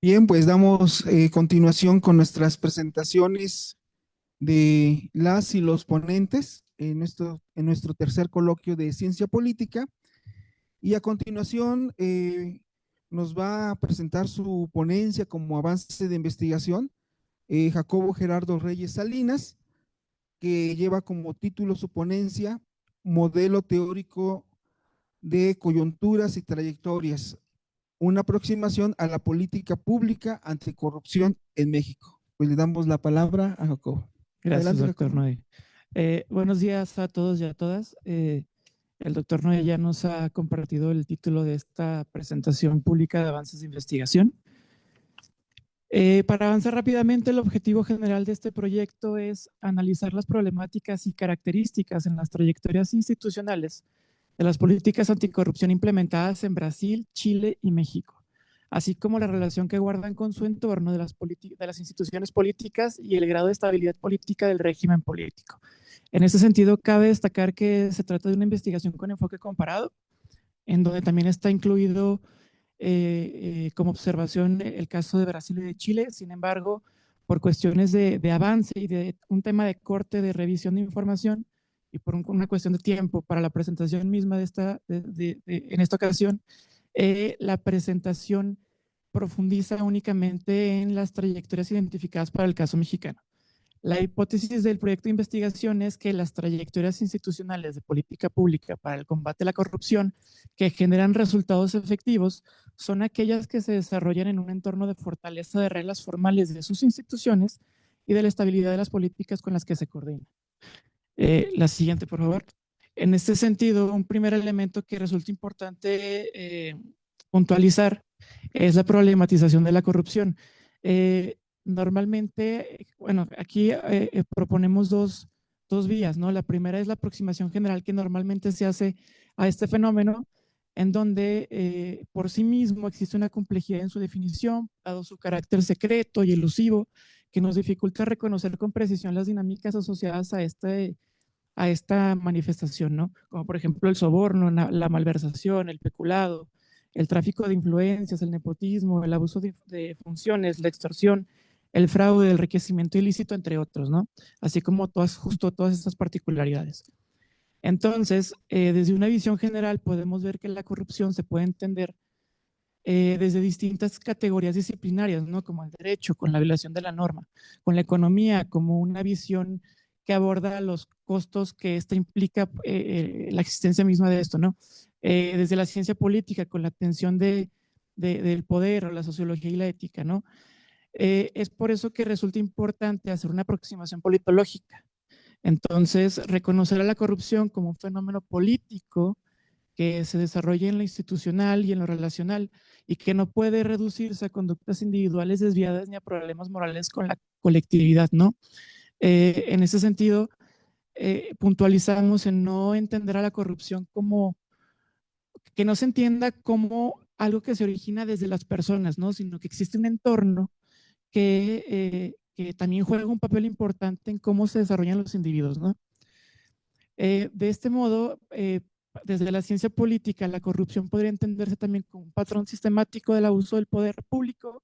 Bien, pues damos continuación con nuestras presentaciones de las y los ponentes en nuestro tercer coloquio de ciencia política. Y a continuación nos va a presentar su ponencia como avance de investigación Jacobo Gerardo Reyes Salinas, que lleva como título su ponencia Modelo teórico de coyunturas y trayectorias, una aproximación a la política pública anticorrupción en México. Pues le damos la palabra a Jacobo. Gracias, Adelante, doctor Jacobo. Noé. Buenos días a todos y a todas. El doctor Noé ya nos ha compartido el título de esta presentación pública de avances de investigación. Para avanzar rápidamente, el objetivo general de este proyecto es analizar las problemáticas y características en las trayectorias institucionales de las políticas anticorrupción implementadas en Brasil, Chile y México, así como la relación que guardan con su entorno de las instituciones políticas y el grado de estabilidad política del régimen político. En ese sentido, cabe destacar que se trata de una investigación con enfoque comparado, en donde también está incluido como observación el caso de Brasil y de Chile. Sin embargo, por cuestiones de avance y de un tema de corte, de revisión de información y por una cuestión de tiempo para la presentación misma en esta ocasión, la presentación profundiza únicamente en las trayectorias identificadas para el caso mexicano. La hipótesis del proyecto de investigación es que las trayectorias institucionales de política pública para el combate a la corrupción que generan resultados efectivos son aquellas que se desarrollan en un entorno de fortaleza de reglas formales de sus instituciones y de la estabilidad de las políticas con las que se coordinan. La siguiente, por favor. En este sentido, un primer elemento que resulta importante puntualizar es la problematización de la corrupción. Normalmente, bueno, aquí proponemos dos vías, ¿no? La primera es la aproximación general que normalmente se hace a este fenómeno, en donde por sí mismo existe una complejidad en su definición, dado su carácter secreto y elusivo, que nos dificulta reconocer con precisión las dinámicas asociadas a esta manifestación, ¿no? Como por ejemplo el soborno, la malversación, el peculado, el tráfico de influencias, el nepotismo, el abuso de funciones, la extorsión, el fraude, el enriquecimiento ilícito, entre otros, ¿no? Así como justo todas estas particularidades. Entonces, desde una visión general podemos ver que la corrupción se puede entender desde distintas categorías disciplinarias, ¿no? Como el derecho, con la violación de la norma, con la economía, como una visión que aborda los costos que esta implica la existencia misma de esto, ¿no? Desde la ciencia política, con la atención del poder o la sociología y la ética, ¿no? Es por eso que resulta importante hacer una aproximación politológica. Entonces, reconocer a la corrupción como un fenómeno político que se desarrolla en lo institucional y en lo relacional y que no puede reducirse a conductas individuales desviadas ni a problemas morales con la colectividad, ¿no? En ese sentido, puntualizamos en no entender a la corrupción como, que no se entienda como algo que se origina desde las personas, ¿no? Sino que existe un entorno que también juega un papel importante en cómo se desarrollan los individuos, ¿no? De este modo, desde la ciencia política, la corrupción podría entenderse también como un patrón sistemático del abuso del poder público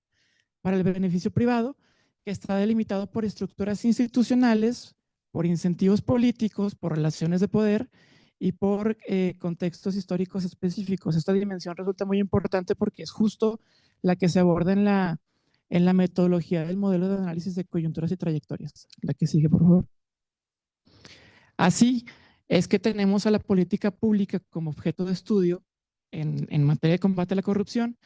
para el beneficio privado, que está delimitado por estructuras institucionales, por incentivos políticos, por relaciones de poder y por contextos históricos específicos. Esta dimensión resulta muy importante porque es justo la que se aborda en la metodología del modelo de análisis de coyunturas y trayectorias. La que sigue, por favor. Así es que tenemos a la política pública como objeto de estudio en materia de combate a la corrupción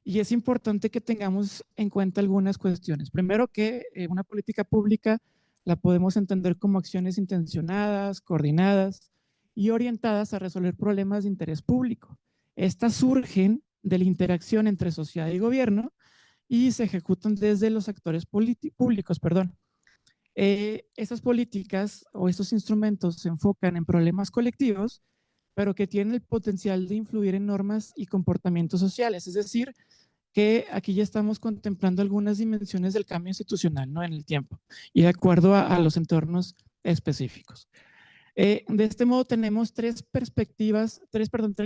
y es importante que tengamos en cuenta algunas cuestiones. Primero que una política pública la podemos entender como acciones intencionadas, coordinadas y orientadas a resolver problemas de interés público. Estas surgen de la interacción entre sociedad y gobierno y se ejecutan desde los actores públicos, perdón. Estas políticas o estos instrumentos se enfocan en problemas colectivos, pero que tienen el potencial de influir en normas y comportamientos sociales. Es decir, que aquí ya estamos contemplando algunas dimensiones del cambio institucional, ¿no? En el tiempo y de acuerdo a los entornos específicos. De este modo tenemos tres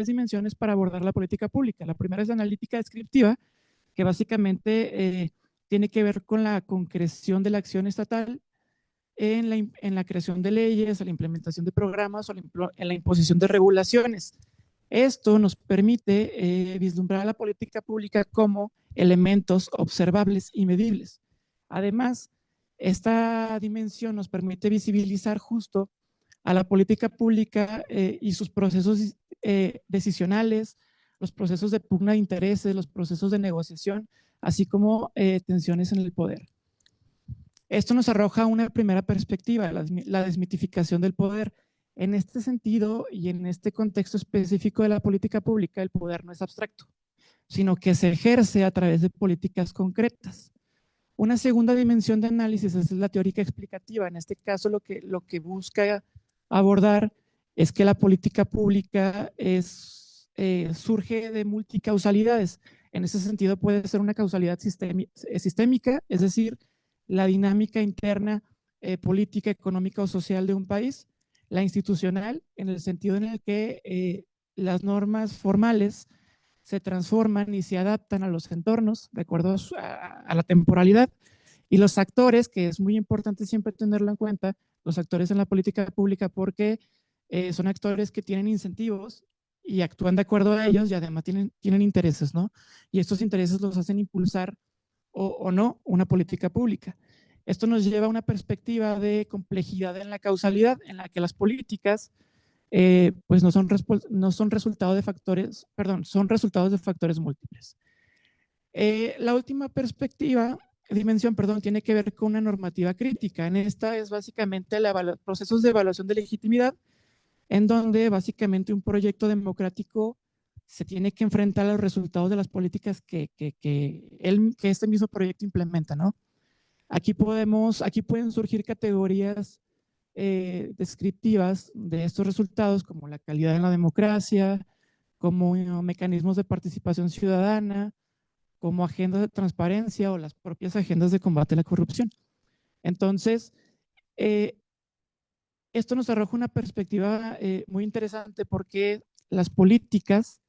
dimensiones para abordar la política pública. La primera es la analítica descriptiva, que básicamente tiene que ver con la concreción de la acción estatal en la creación de leyes, en la implementación de programas o en la imposición de regulaciones. Esto nos permite vislumbrar la política pública como elementos observables y medibles. Además, esta dimensión nos permite visibilizar justo a la política pública y sus procesos decisionales, los procesos de pugna de intereses, los procesos de negociación, así como tensiones en el poder. Esto nos arroja una primera perspectiva, la desmitificación del poder. En este sentido y en este contexto específico de la política pública, el poder no es abstracto, sino que se ejerce a través de políticas concretas. Una segunda dimensión de análisis es la teórica explicativa. En este caso, lo que busca abordar es que la política pública surge de multicausalidades. En ese sentido, puede ser una causalidad sistémica, es decir, la dinámica interna política, económica o social de un país, la institucional, en el sentido en el que las normas formales se transforman y se adaptan a los entornos de acuerdo a la temporalidad, y los actores, que es muy importante siempre tenerlo en cuenta, los actores en la política pública, porque son actores que tienen incentivos y actúan de acuerdo a ellos y además tienen intereses, ¿no? Y estos intereses los hacen impulsar o no una política pública. Esto nos lleva a una perspectiva de complejidad en la causalidad, en la que las políticas pues no son resultado de factores, son resultados de factores múltiples. La última dimensión, tiene que ver con una normativa crítica. En esta es básicamente procesos de evaluación de legitimidad, en donde básicamente un proyecto democrático se tiene que enfrentar a los resultados de las políticas que este mismo proyecto implementa, ¿no? Aquí pueden surgir categorías descriptivas de estos resultados, como la calidad en la democracia, como mecanismos de participación ciudadana, como agendas de transparencia o las propias agendas de combate a la corrupción. Entonces, esto nos arroja una perspectiva muy interesante, porque las políticas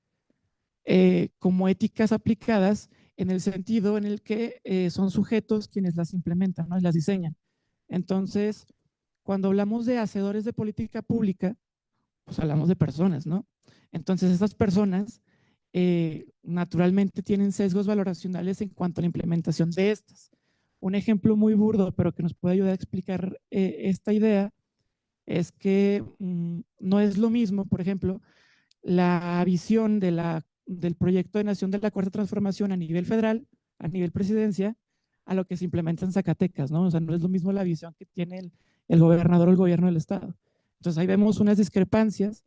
como éticas aplicadas en el sentido en el que son sujetos quienes las implementan, ¿no? Y las diseñan. Entonces, cuando hablamos de hacedores de política pública, pues hablamos de personas, ¿no? Entonces, estas personas naturalmente tienen sesgos valoracionales en cuanto a la implementación de estas. Un ejemplo muy burdo, pero que nos puede ayudar a explicar esta idea, es que no es lo mismo, por ejemplo, la visión del proyecto de nación de la Cuarta Transformación a nivel federal, a nivel presidencia, a lo que se implementa en Zacatecas, ¿no? O sea, no es lo mismo la visión que tiene el gobernador o el gobierno del estado. Entonces ahí vemos unas discrepancias,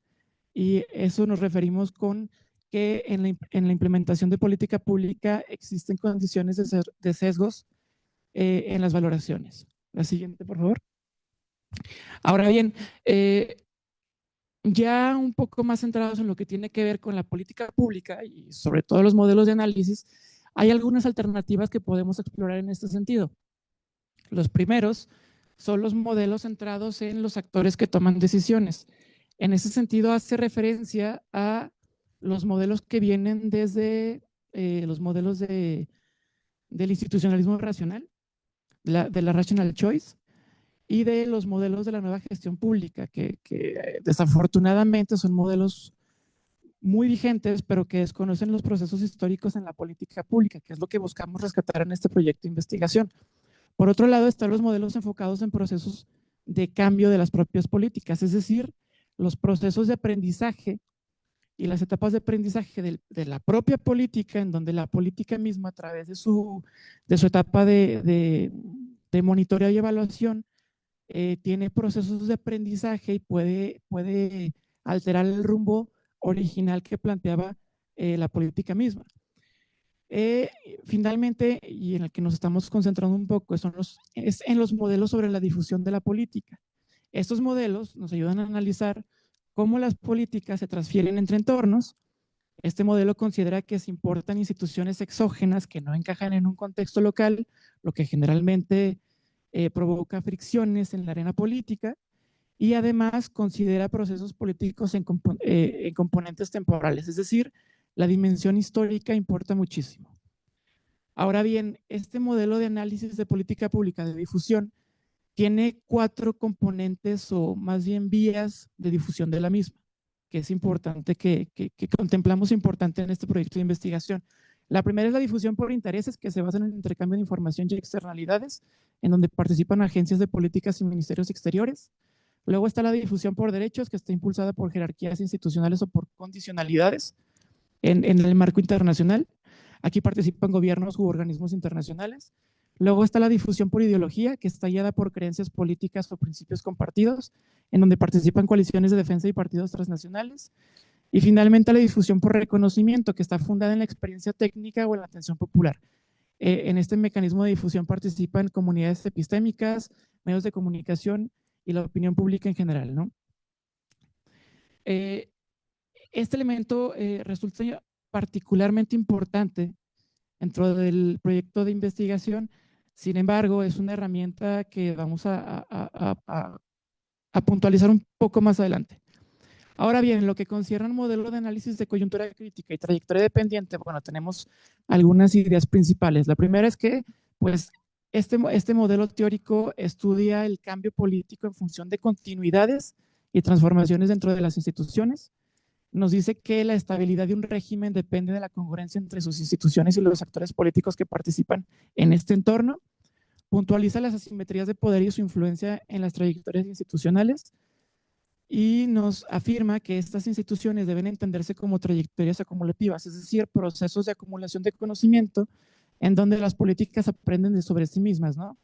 y eso nos referimos con que en la implementación de política pública existen condiciones de sesgos en las valoraciones. La siguiente, por favor. Ahora bien, ya un poco más centrados en lo que tiene que ver con la política pública y sobre todo los modelos de análisis, hay algunas alternativas que podemos explorar en este sentido. Los primeros son los modelos centrados en los actores que toman decisiones. En ese sentido, hace referencia a los modelos que vienen desde los modelos del institucionalismo racional, de la rational choice, y de los modelos de la nueva gestión pública, que desafortunadamente son modelos muy vigentes, pero que desconocen los procesos históricos en la política pública, que es lo que buscamos rescatar en este proyecto de investigación. Por otro lado, están los modelos enfocados en procesos de cambio de las propias políticas, es decir, los procesos de aprendizaje y las etapas de aprendizaje de la propia política, en donde la política misma, a través de su etapa de monitoreo y evaluación, tiene procesos de aprendizaje y puede alterar el rumbo original que planteaba la política misma. Finalmente, y en el que nos estamos concentrando un poco, es en los modelos sobre la difusión de la política. Estos modelos nos ayudan a analizar cómo las políticas se transfieren entre entornos. Este modelo considera que se importan instituciones exógenas que no encajan en un contexto local, lo que generalmente provoca fricciones en la arena política, y además considera procesos políticos en componentes temporales, es decir, la dimensión histórica importa muchísimo. Ahora bien, este modelo de análisis de política pública de difusión tiene 4 componentes o más bien vías de difusión de la misma, que es importante que contemplamos importante en este proyecto de investigación. La primera es la difusión por intereses, que se basa en el intercambio de información y externalidades, en donde participan agencias de políticas y ministerios exteriores. Luego está la difusión por derechos, que está impulsada por jerarquías institucionales o por condicionalidades en el marco internacional. Aquí participan gobiernos u organismos internacionales. Luego está la difusión por ideología, que está guiada por creencias políticas o principios compartidos, en donde participan coaliciones de defensa y partidos transnacionales. Y finalmente la difusión por reconocimiento, que está fundada en la experiencia técnica o en la atención popular. En este mecanismo de difusión participan comunidades epistémicas, medios de comunicación y la opinión pública en general, ¿no? Este elemento resulta particularmente importante dentro del proyecto de investigación. Sin embargo, es una herramienta que vamos a puntualizar un poco más adelante. Ahora bien, lo que concierne al modelo de análisis de coyuntura crítica y trayectoria dependiente, bueno, tenemos algunas ideas principales. La primera es que, pues, este modelo teórico estudia el cambio político en función de continuidades y transformaciones dentro de las instituciones. Nos dice que la estabilidad de un régimen depende de la congruencia entre sus instituciones y los actores políticos que participan en este entorno. Puntualiza las asimetrías de poder y su influencia en las trayectorias institucionales y nos afirma que estas instituciones deben entenderse como trayectorias acumulativas, es decir, procesos de acumulación de conocimiento en donde las políticas aprenden sobre sí mismas, ¿no?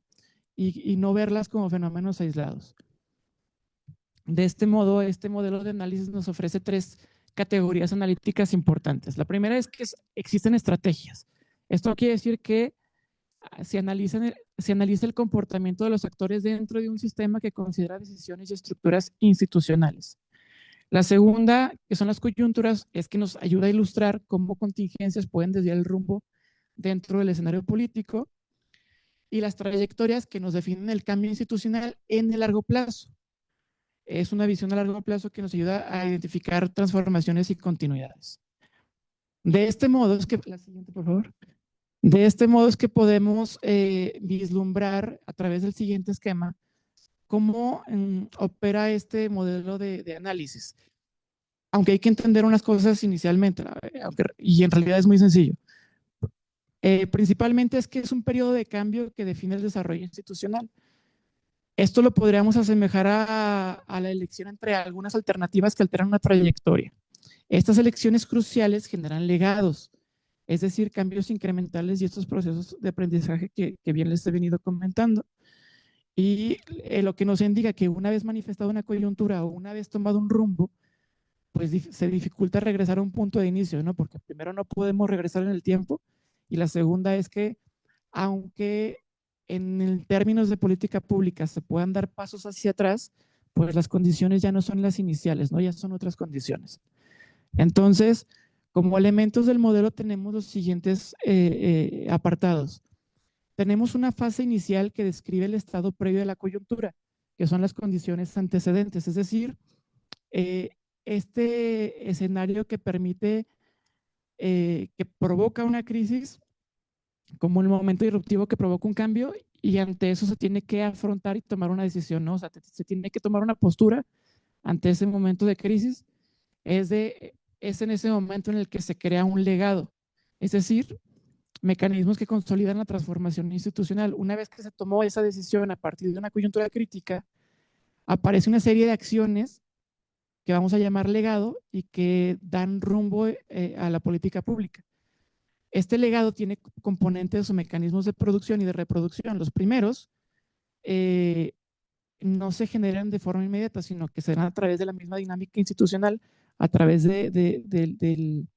Y no verlas como fenómenos aislados. De este modo, este modelo de análisis nos ofrece 3 categorías analíticas importantes. La primera es que existen estrategias. Esto quiere decir que se analiza el comportamiento de los actores dentro de un sistema que considera decisiones y estructuras institucionales. La segunda, que son las coyunturas, es que nos ayuda a ilustrar cómo contingencias pueden desviar el rumbo dentro del escenario político, y las trayectorias, que nos definen el cambio institucional en el largo plazo. Es una visión a largo plazo que nos ayuda a identificar transformaciones y continuidades. De este modo es que, la siguiente por favor. De este modo es que podemos vislumbrar a través del siguiente esquema cómo opera este modelo de análisis. Aunque hay que entender unas cosas inicialmente, y en realidad es muy sencillo. Principalmente es que es un periodo de cambio que define el desarrollo institucional. Esto lo podríamos asemejar a la elección entre algunas alternativas que alteran una trayectoria. Estas elecciones cruciales generan legados, es decir, cambios incrementales y estos procesos de aprendizaje que bien les he venido comentando. Y lo que nos indica que una vez manifestada una coyuntura o una vez tomado un rumbo, pues se dificulta regresar a un punto de inicio, ¿no? Porque primero no podemos regresar en el tiempo, y la segunda es que aunque en términos de política pública se puedan dar pasos hacia atrás, pues las condiciones ya no son las iniciales, ¿no? Ya son otras condiciones. Entonces, como elementos del modelo tenemos los siguientes apartados. Tenemos una fase inicial que describe el estado previo de la coyuntura, que son las condiciones antecedentes, es decir, este escenario que permite, que provoca una crisis como el momento disruptivo que provoca un cambio, y ante eso se tiene que afrontar y tomar una decisión, ¿no? O sea, se tiene que tomar una postura ante ese momento de crisis. Es en ese momento en el que se crea un legado, es decir, mecanismos que consolidan la transformación institucional. Una vez que se tomó esa decisión a partir de una coyuntura crítica, aparece una serie de acciones que vamos a llamar legado y que dan rumbo a la política pública. Este legado tiene componentes o mecanismos de producción y de reproducción. Los primeros no se generan de forma inmediata, sino que se dan a través de la misma dinámica institucional, a través de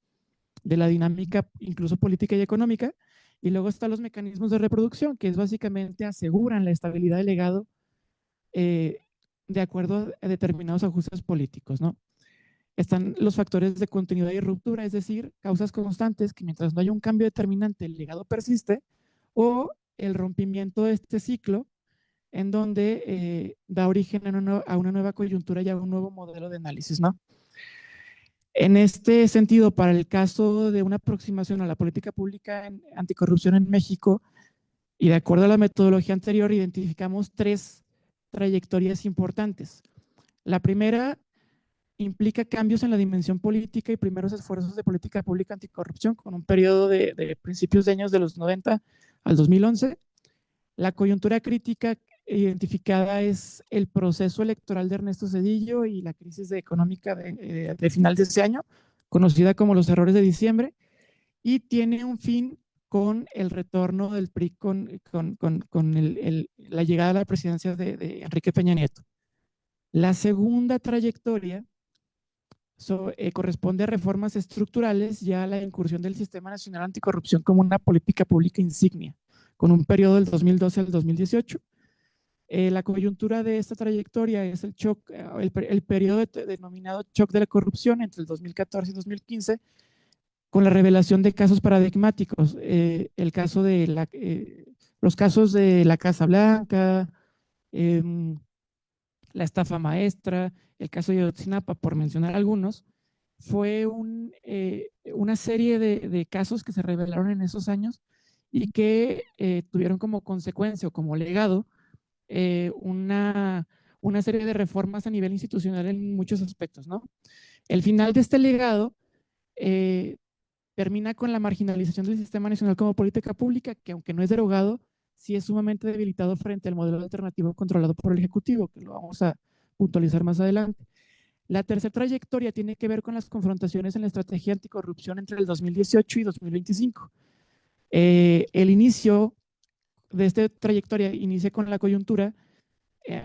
la dinámica incluso política y económica. Y luego están los mecanismos de reproducción, que es básicamente aseguran la estabilidad del legado de acuerdo a determinados ajustes políticos, ¿no? Están los factores de continuidad y ruptura, es decir, causas constantes que mientras no haya un cambio determinante, el legado persiste, o el rompimiento de este ciclo en donde da origen a una nueva coyuntura y a un nuevo modelo de análisis, ¿no? En este sentido, para el caso de una aproximación a la política pública anticorrupción en México, y de acuerdo a la metodología anterior, identificamos 3 trayectorias importantes. La primera implica cambios en la dimensión política y primeros esfuerzos de política pública anticorrupción con un periodo de principios de años de los 90 al 2011. La coyuntura crítica identificada es el proceso electoral de Ernesto Zedillo y la crisis económica de final de ese año, conocida como los errores de diciembre, y tiene un fin con el retorno del PRI, con la llegada a la presidencia de Enrique Peña Nieto. La segunda trayectoria corresponde a reformas estructurales, ya la incursión del Sistema Nacional Anticorrupción como una política pública insignia, con un periodo del 2012 al 2018. La coyuntura de esta trayectoria es el periodo denominado shock de la corrupción entre el 2014 y 2015, con la revelación de casos paradigmáticos, los casos de la Casa Blanca, la estafa maestra, el caso de Ayotzinapa, por mencionar algunos. Fue una serie de casos que se revelaron en esos años y que tuvieron como consecuencia o como legado una serie de reformas a nivel institucional en muchos aspectos, ¿no? El final de este legado termina con la marginalización del Sistema Nacional como política pública, que aunque no es derogado, sí es sumamente debilitado frente al modelo alternativo controlado por el Ejecutivo, que lo vamos a puntualizar más adelante. La tercera trayectoria tiene que ver con las confrontaciones en la estrategia anticorrupción entre el 2018 y 2025. El inicio de esta trayectoria inicia con la coyuntura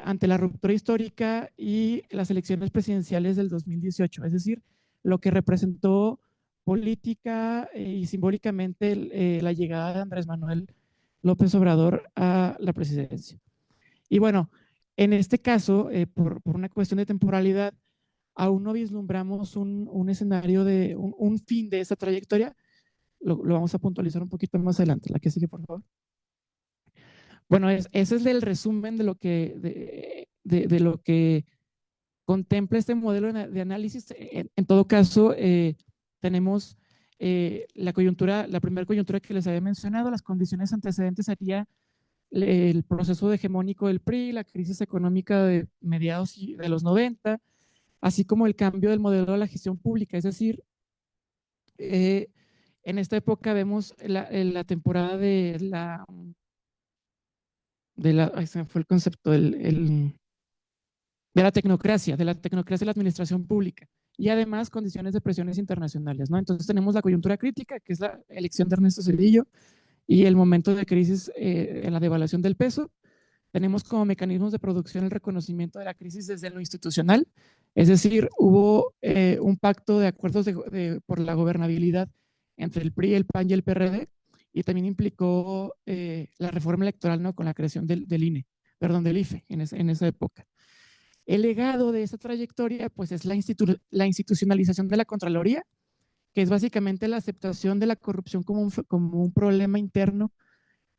ante la ruptura histórica y las elecciones presidenciales del 2018, es decir, lo que representó política y simbólicamente la llegada de Andrés Manuel López Obrador a la presidencia. Y bueno, en este caso, por una cuestión de temporalidad, aún no vislumbramos un escenario de un fin de esa trayectoria. Lo vamos a puntualizar un poquito más adelante. La que sigue, por favor. Bueno, ese es el resumen de lo que contempla este modelo de análisis. En todo caso, tenemos la primera coyuntura que les había mencionado, las condiciones antecedentes sería el proceso hegemónico del PRI, la crisis económica de mediados de los 90, así como el cambio del modelo de la gestión pública. Es decir, en esta época vemos la temporada ahí se me fue el concepto, de la tecnocracia de la administración pública y además condiciones de presiones internacionales, ¿no? Entonces tenemos la coyuntura crítica, que es la elección de Ernesto Zedillo y el momento de crisis en la devaluación del peso. Tenemos como mecanismos de producción el reconocimiento de la crisis desde lo institucional, es decir, hubo un pacto de acuerdos por la gobernabilidad entre el PRI, el PAN y el PRD, y también implicó la reforma electoral, ¿no? Con la creación del INE, perdón, del IFE en esa época. El legado de esa trayectoria, pues, es la institucionalización de la Contraloría, que es básicamente la aceptación de la corrupción como un problema interno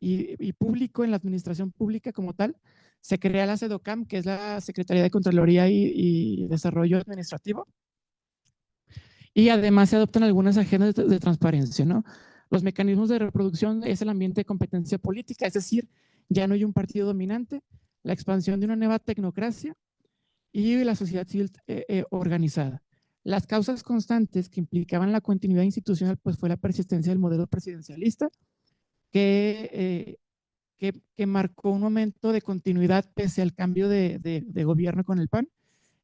y público en la administración pública como tal. Se crea la SEDOCAM, que es la Secretaría de Contraloría y Desarrollo Administrativo, y además se adoptan algunas agendas de transparencia, ¿no? Los mecanismos de reproducción es el ambiente de competencia política, es decir, ya no hay un partido dominante, la expansión de una nueva tecnocracia y la sociedad civil organizada. Las causas constantes que implicaban la continuidad institucional, pues fue la persistencia del modelo presidencialista, que marcó un momento de continuidad pese al cambio de gobierno con el PAN,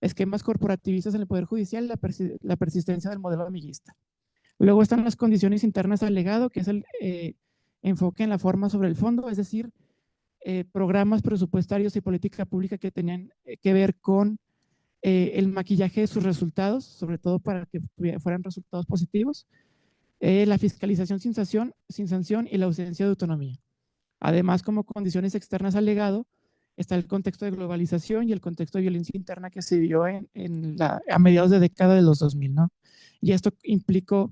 esquemas corporativistas en el Poder Judicial, la persistencia del modelo amiguista. Luego están las condiciones internas al legado, que es el enfoque en la forma sobre el fondo, es decir, programas presupuestarios y política pública que tenían que ver con el maquillaje de sus resultados, sobre todo para que fueran resultados positivos, la fiscalización sin sanción y la ausencia de autonomía. Además, como condiciones externas al legado, está el contexto de globalización y el contexto de violencia interna que se vio a mediados de década de los 2000, ¿no? Y esto implicó,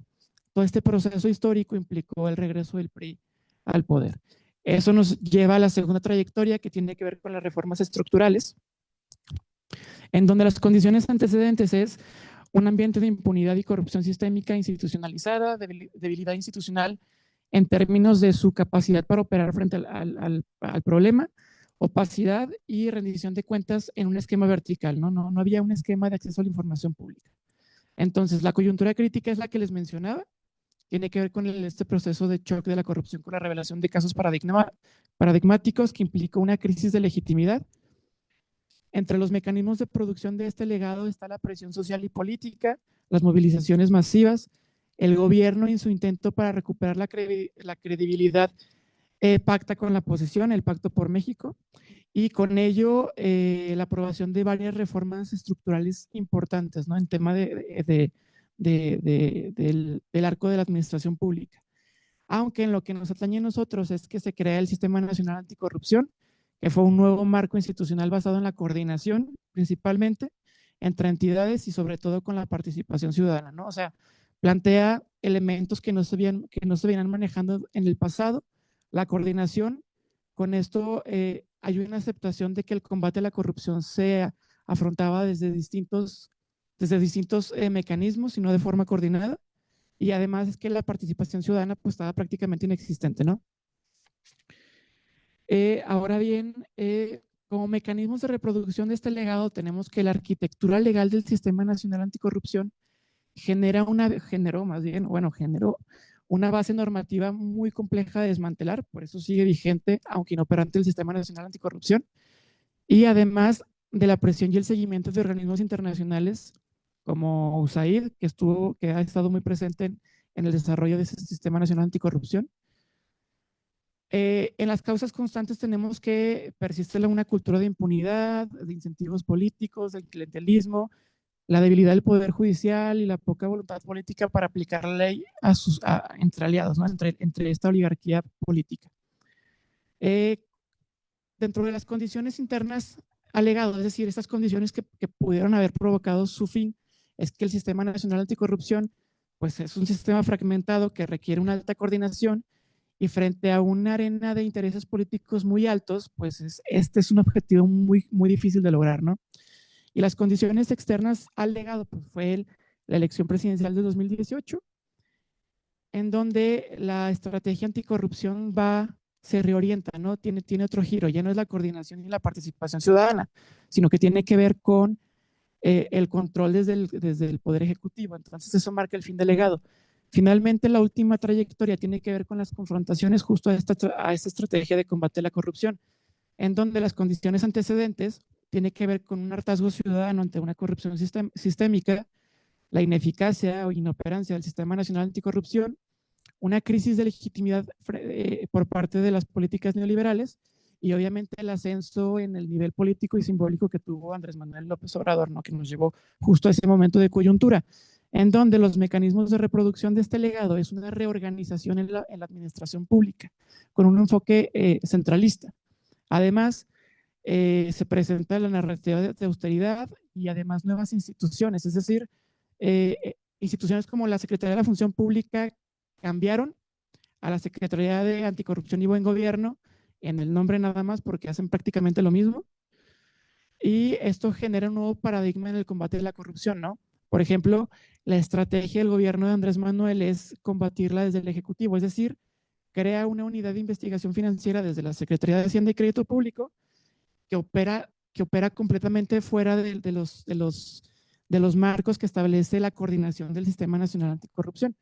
todo este proceso histórico implicó el regreso del PRI al poder. Eso nos lleva a la segunda trayectoria, que tiene que ver con las reformas estructurales, en donde las condiciones antecedentes es un ambiente de impunidad y corrupción sistémica institucionalizada, debilidad institucional en términos de su capacidad para operar frente al problema, opacidad y rendición de cuentas en un esquema vertical, ¿no? No había un esquema de acceso a la información pública. Entonces, la coyuntura crítica es la que les mencionaba, tiene que ver con este proceso de choque de la corrupción con la revelación de casos paradigmáticos que implicó una crisis de legitimidad. Entre los mecanismos de producción de este legado está la presión social y política, las movilizaciones masivas, el gobierno en su intento para recuperar la credibilidad pacta con la oposición, el Pacto por México, y con ello la aprobación de varias reformas estructurales importantes, ¿no? En tema del arco de la administración pública. Aunque en lo que nos atañe a nosotros es que se crea el Sistema Nacional Anticorrupción, que fue un nuevo marco institucional basado en la coordinación, principalmente, entre entidades y sobre todo con la participación ciudadana, ¿no? O sea, plantea elementos que no se venían manejando en el pasado, la coordinación. Con esto hay una aceptación de que el combate a la corrupción se afrontaba desde distintos mecanismos y no de forma coordinada. Y además es que la participación ciudadana pues estaba prácticamente inexistente, ¿no? Ahora bien, como mecanismos de reproducción de este legado, tenemos que la arquitectura legal del Sistema Nacional Anticorrupción generó una base normativa muy compleja de desmantelar, por eso sigue vigente, aunque inoperante, el Sistema Nacional Anticorrupción, y además de la presión y el seguimiento de organismos internacionales como USAID, que ha estado muy presente en el desarrollo de ese Sistema Nacional Anticorrupción. En las causas constantes tenemos que persiste una cultura de impunidad, de incentivos políticos, del clientelismo, la debilidad del poder judicial y la poca voluntad política para aplicar la ley entre aliados, ¿no? entre esta oligarquía política. Dentro de las condiciones internas alegadas, es decir, estas condiciones que pudieron haber provocado su fin, es que el Sistema Nacional Anticorrupción pues es un sistema fragmentado que requiere una alta coordinación y frente a una arena de intereses políticos muy altos, pues este es un objetivo muy difícil de lograr, ¿no? Y las condiciones externas al legado, pues fue la elección presidencial de 2018, en donde la estrategia anticorrupción se reorienta, ¿no? Tiene otro giro, ya no es la coordinación y la participación ciudadana, sino que tiene que ver con el control desde el Poder Ejecutivo. Entonces eso marca el fin del legado. Finalmente, la última trayectoria tiene que ver con las confrontaciones justo a esta estrategia de combate a la corrupción, en donde las condiciones antecedentes tiene que ver con un hartazgo ciudadano ante una corrupción sistémica, la ineficacia o inoperancia del Sistema Nacional Anticorrupción, una crisis de legitimidad por parte de las políticas neoliberales y obviamente el ascenso en el nivel político y simbólico que tuvo Andrés Manuel López Obrador, ¿no? Que nos llevó justo a ese momento de coyuntura, en donde los mecanismos de reproducción de este legado es una reorganización en la administración pública, con un enfoque centralista. Además, se presenta la narrativa de austeridad y además nuevas instituciones, es decir, instituciones como la Secretaría de la Función Pública cambiaron a la Secretaría de Anticorrupción y Buen Gobierno en el nombre nada más porque hacen prácticamente lo mismo. Y esto genera un nuevo paradigma en el combate de la corrupción, ¿no? Por ejemplo, la estrategia del gobierno de Andrés Manuel es combatirla desde el Ejecutivo, es decir, crea una unidad de investigación financiera desde la Secretaría de Hacienda y Crédito Público que opera completamente fuera de los marcos que establece la coordinación del Sistema Nacional Anticorrupción.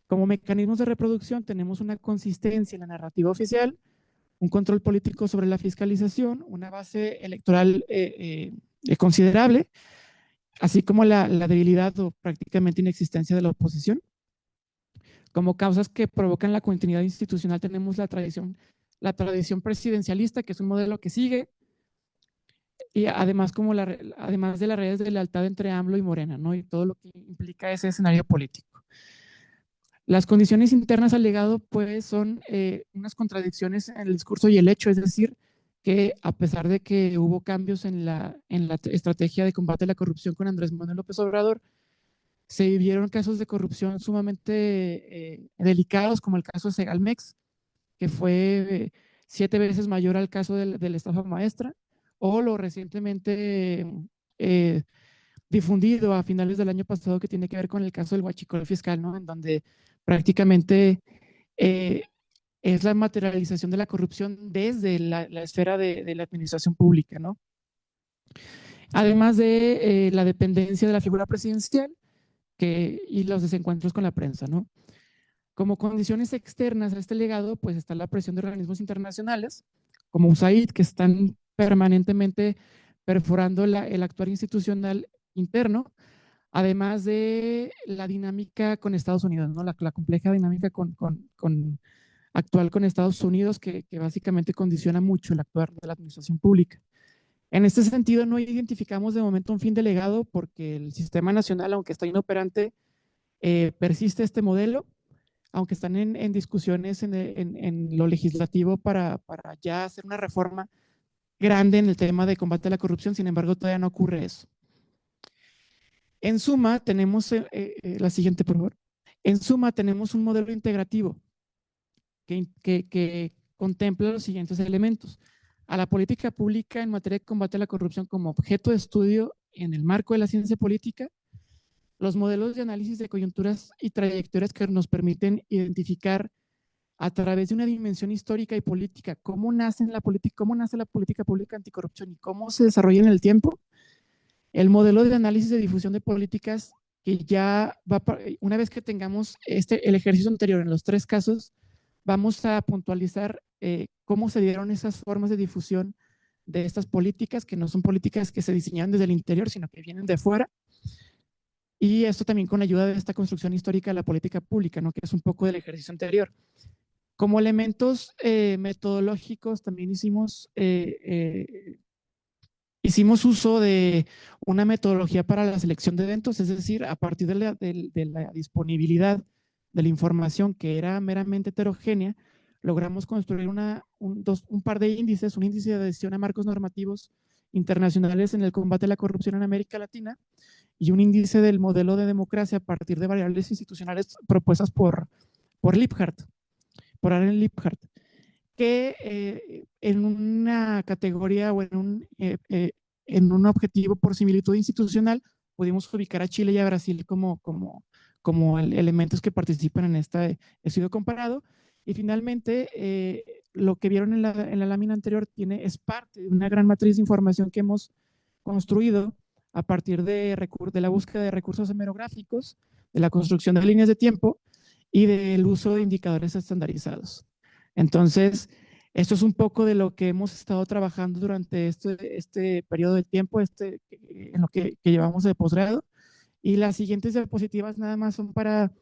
Como mecanismos de reproducción tenemos una consistencia en la narrativa oficial, un control político sobre la fiscalización, una base electoral considerable, así como la debilidad o prácticamente inexistencia de la oposición. Como causas que provocan la continuidad institucional tenemos la tradición presidencialista, que es un modelo que sigue, y además, además de las redes de lealtad entre AMLO y Morena, ¿no? Y todo lo que implica ese escenario político. Las condiciones internas al legado, pues, son unas contradicciones en el discurso y el hecho, es decir, que a pesar de que hubo cambios en la estrategia de combate a la corrupción con Andrés Manuel López Obrador, se vivieron casos de corrupción sumamente delicados, como el caso de Segalmex, que fue 7 veces mayor al caso de la estafa maestra, o lo recientemente difundido a finales del año pasado que tiene que ver con el caso del huachicol fiscal, ¿no? En donde prácticamente eh, es la materialización de la corrupción desde la esfera de la administración pública, ¿no? Además de la dependencia de la figura presidencial y los desencuentros con la prensa, ¿no? Como condiciones externas a este legado, pues está la presión de organismos internacionales, como USAID, que están permanentemente perforando el actuar institucional interno, además de la dinámica con Estados Unidos, ¿no? La compleja dinámica actual con Estados Unidos, que básicamente condiciona mucho el actuar de la administración pública. En este sentido, no identificamos de momento un fin de legado porque el sistema nacional, aunque está inoperante, persiste este modelo, aunque están en discusiones en lo legislativo para ya hacer una reforma grande en el tema de combate a la corrupción, sin embargo, todavía no ocurre eso. En suma, tenemos la siguiente, por favor. En suma, tenemos un modelo integrativo que contempla los siguientes elementos. A la política pública en materia de combate a la corrupción como objeto de estudio en el marco de la ciencia política, los modelos de análisis de coyunturas y trayectorias que nos permiten identificar a través de una dimensión histórica y política cómo nace la política pública anticorrupción y cómo se desarrolla en el tiempo, el modelo de análisis de difusión de políticas que ya va, una vez que tengamos el ejercicio anterior en los tres casos, vamos a puntualizar cómo se dieron esas formas de difusión de estas políticas, que no son políticas que se diseñan desde el interior, sino que vienen de fuera. Y esto también con ayuda de esta construcción histórica de la política pública, ¿no? Que es un poco del ejercicio anterior. Como elementos metodológicos, también hicimos uso de una metodología para la selección de eventos, es decir, a partir de la disponibilidad de la información que era meramente heterogénea, logramos construir un par de índices, un índice de adhesión a marcos normativos internacionales en el combate a la corrupción en América Latina y un índice del modelo de democracia a partir de variables institucionales propuestas por Liphart, por Aaron Liphart, que en una categoría o en un objetivo por similitud institucional pudimos ubicar a Chile y a Brasil como elementos que participan en este estudio comparado. Y finalmente, lo que vieron en la lámina anterior es parte de una gran matriz de información que hemos construido a partir de la búsqueda de recursos hemerográficos, de la construcción de líneas de tiempo y del uso de indicadores estandarizados. Entonces, esto es un poco de lo que hemos estado trabajando durante este periodo de tiempo, en lo que llevamos de posgrado. Y las siguientes diapositivas nada más son para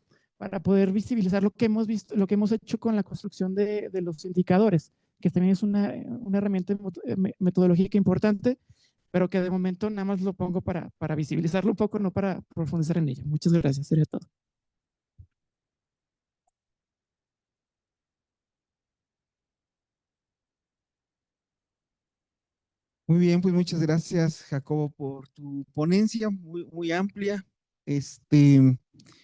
poder visibilizar lo que hemos visto, lo que hemos hecho con la construcción de los indicadores, que también es una herramienta metodológica importante, pero que de momento nada más lo pongo para visibilizarlo un poco, no para profundizar en ello. Muchas gracias, sería todo. Muy bien, pues muchas gracias, Jacobo, por tu ponencia muy, muy amplia,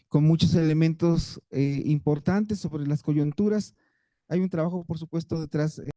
con muchos elementos importantes sobre las coyunturas. Hay un trabajo, por supuesto, detrás